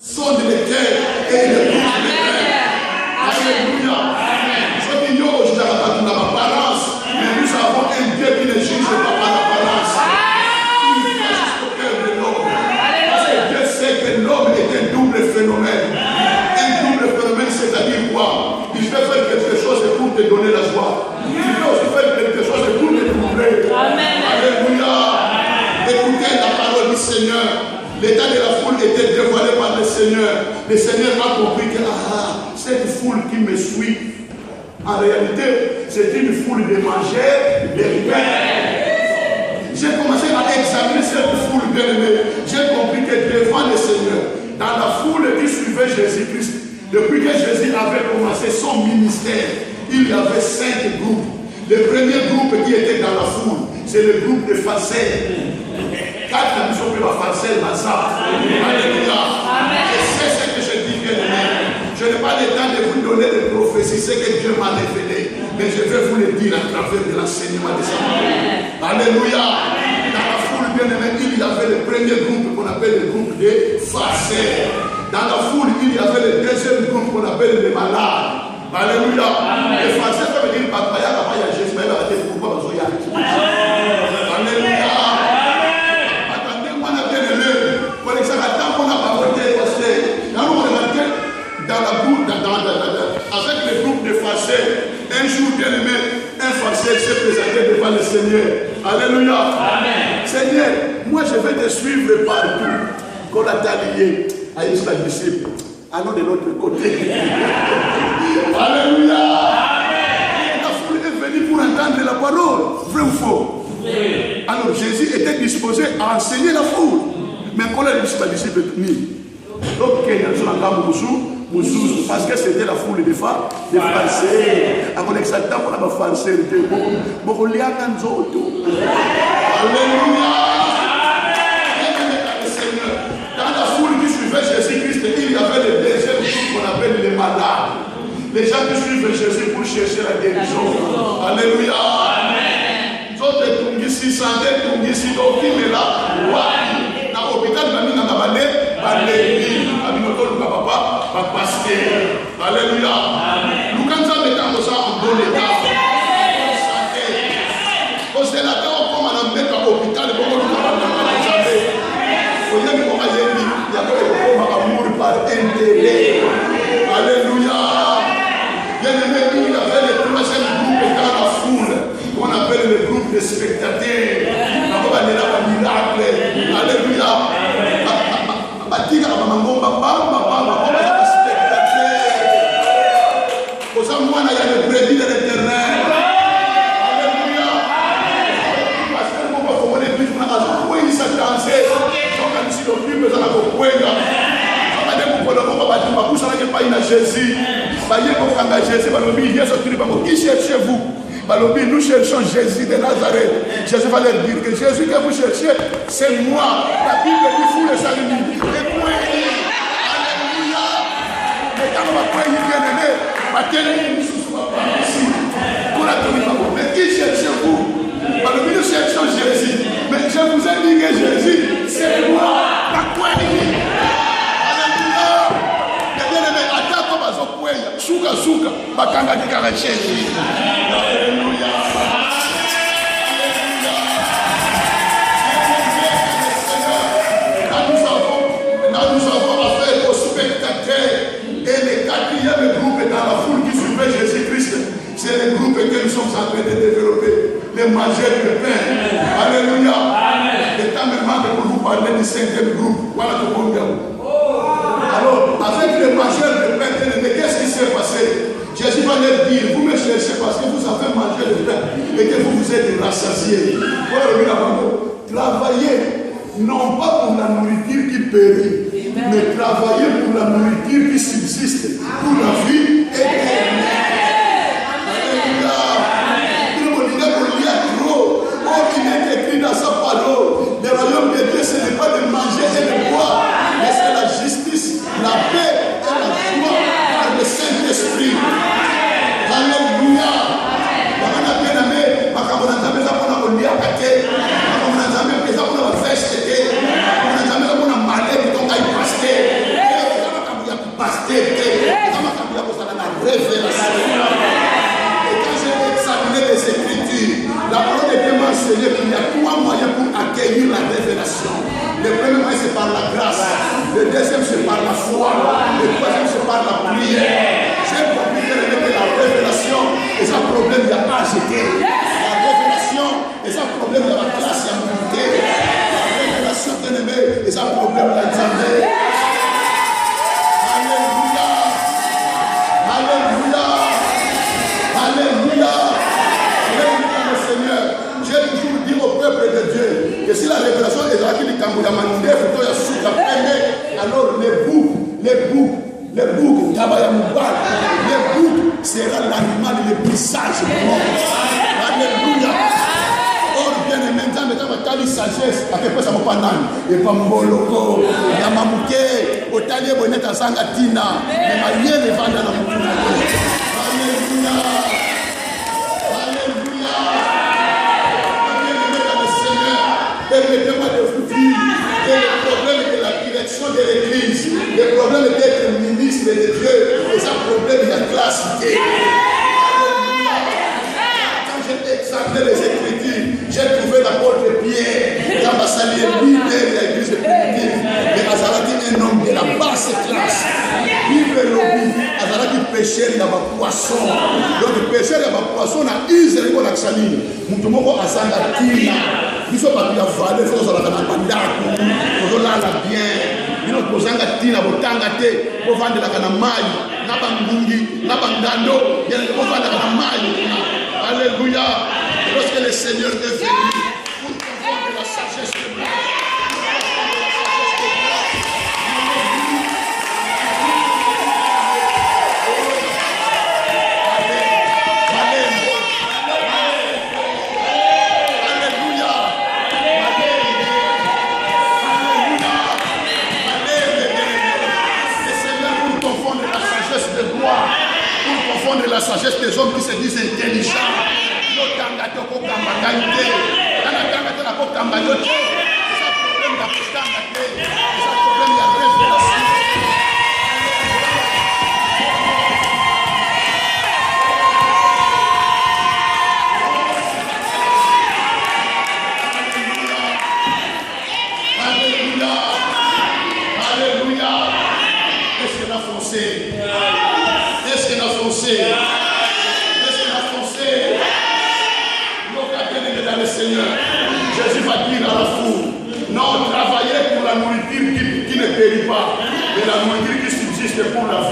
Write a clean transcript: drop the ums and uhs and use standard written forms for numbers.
sonde les cœurs et il bouge les cœurs. Alléluia. Ce qui nous a pas dans l'apparence, mais nous avons un Dieu qui ne juge pas par l'apparence. Il va jusqu'au cœur de l'homme. Parce que Dieu sait que l'homme est un double phénomène. Un double phénomène, c'est-à-dire quoi? Il peut faire quelque chose pour te donner la joie. Il peut aussi faire quelque chose pour te troubler. Alléluia. Écoutez la parole du Seigneur. L'état de la foule était dévoilé par le Seigneur. Le Seigneur a compris que cette foule qui me suit, en réalité, c'est une foule de mangeurs, de pain. J'ai commencé à examiner cette foule bien-aimée. J'ai compris que devant le Seigneur, dans la foule qui suivait Jésus-Christ, depuis que Jésus avait commencé son ministère, il y avait 5 groupes. Le premier groupe qui était dans la foule, c'est le groupe des pharisiens. 4 nous sommes pharisiens, Alléluia. Je sais ce que je dis, bien-aimé. Je n'ai pas le temps de vous donner des prophéties, c'est que Dieu m'a révélé. Mais je vais vous le dire à travers de l'enseignement de sa parole. Alléluia. Dans la foule, bien-aimé, il y avait le premier groupe qu'on appelle le groupe des pharisiens. Dans la foule, il y avait le deuxième groupe qu'on appelle les malades. Alléluia. Les Français peuvent dire papa, il y a Jésus, mais il va dire pourquoi vous avez Alléluia. Attendez-moi, on a bien aimé. Pour l'exemple, tant qu'on a pas voté, dans la boue, avec le groupe de Français, un jour bien aimé, un Français s'est présenté devant le Seigneur. Alléluia. Amen. Seigneur, moi je vais te suivre partout. Qu'on a taillé à une disciple. Allons de l'autre côté. Alléluia. Amen. La foule est venue pour entendre la parole. Vrai ou faux? Oui. Alors Jésus était disposé à enseigner la foule. Mais quand il dit disciple donc parce que c'était la foule des Français. Alors exactement pour la Français. Alléluia. Dans la foule qui suivait Jésus-Christ, il y avait le deuxième groupe qu'on appelle les malades. Les gens qui suivent Jésus pour chercher la guérison. Alléluia. Amen. D'autres ici, santé, ici, donc qui est là. Dans l'hôpital, il y a Alléluia. Nous quand ça met dans ça en bon état. Au sénateur, on va mettre à l'hôpital, on va amour par intérêt. Alléluia. Bien-aimé, il y avait le troisième groupe dans la foule, qu'on appelle le groupe de spectateurs. On va aller là un miracle. Alléluia. Moi, il y a le brebis de l'éternel. Alléluia. Parce que nous avons fait plus de choses. Nous avons dansé. Nous avons dit que nous avons fait Jésus. Qui cherchez-vous? Nous cherchons Jésus de Nazareth. Jésus va leur dire que Jésus que vous cherchez, c'est moi. La Bible dit fou le salut. Et moi, alléluia. Mais quand on va prendre bien aimé, mais qui cherchez-vous? Nous cherchons Jésus. Mais je vous ai dit que Jésus, c'est moi. Alléluia. Bien-aimé, attends, Souka, Bakanga de Jésus. Alléluia. Nous avons affaire aux spectateurs. Et le quatrième groupe dans la foule qui suivait Jésus-Christ, c'est le groupe que nous sommes en train de développer, les mangeurs de pain. Alléluia. Le temps me manque pour vous parler du 5e groupe. Voilà tout le monde. Alors, avec les mangeurs de pain, qu'est-ce qui s'est passé? Jésus va leur dire, vous me cherchez parce que vous avez mangé le pain et que vous vous êtes rassasiés. Travaillez, non pas pour la nourriture qui périt, mais travailler pour la nourriture qui subsiste, pour la vie éternelle. Alléluia. Il y a trop. Oh, il est écrit dans sa parole. Le royaume de Dieu, ce n'est pas de manger et de boire, mais c'est la justice, la paix et la joie par le Saint-Esprit. Alléluia. On a le deuxième, c'est par la foi. Le troisième, c'est par la prière. J'ai compris que la révélation est un problème de AGT. La révélation est un problème de la classe et la mobilité. La révélation bien-aimée est un problème de l'examen. Alléluia. Alléluia. Alléluia. Alléluia, le Seigneur. J'ai toujours dit au peuple de Dieu que si la révélation est là, alors les boucs, sera l'animal le plus sage du monde. Alléluia. Or, bien aimé, dans la sagesse, à quel point ça ne va pas nani. Et pas Mboloko, Yamamuke, Otalie Boneta Sangatina, mais ma lien est vendue dans la mouture. Alléluia. Alléluia. Bien aimé dans le Seigneur, permettez-moi de vous dire que le problème de la direction de l'Église, le problème d'être ministre de Dieu, c'est un problème de la classe D. Quand j'ai examiné les Écritures, j'ai trouvé l'apôtre Pierre, dans ma salière leader de l'Église primitive, mais Azarati est un homme de la basse classe. Vivre lobby, Azarati pêcheur, il y a ma poisson. Donc le pêcheur, il y a ma poisson, il y a Israël, il y a Saline. Moutoumoko Azangatina. Il faut pas qu'il y ait valeur, il faut que ça soit bien. Il faut que ça soit bien. Pour vendre la canamaille, la bandungi, la bandando, il y a des gens qui vendent la canamaille. Alléluia. Lorsque le Seigneur est venu, pour comprendre la sagesse de Dieu. La sagesse des hommes qui se disent intelligents. C'est un problème de révélation. Alléluia. Alléluia. Est-ce qu'il a foncé? Est-ce qu'il a foncé? Est-ce qu'il a foncé? Dans le Seigneur, Jésus va dire à la foule, non, travaillez pour la nourriture qui ne périt pas, mais la nourriture qui subsiste pour la vie.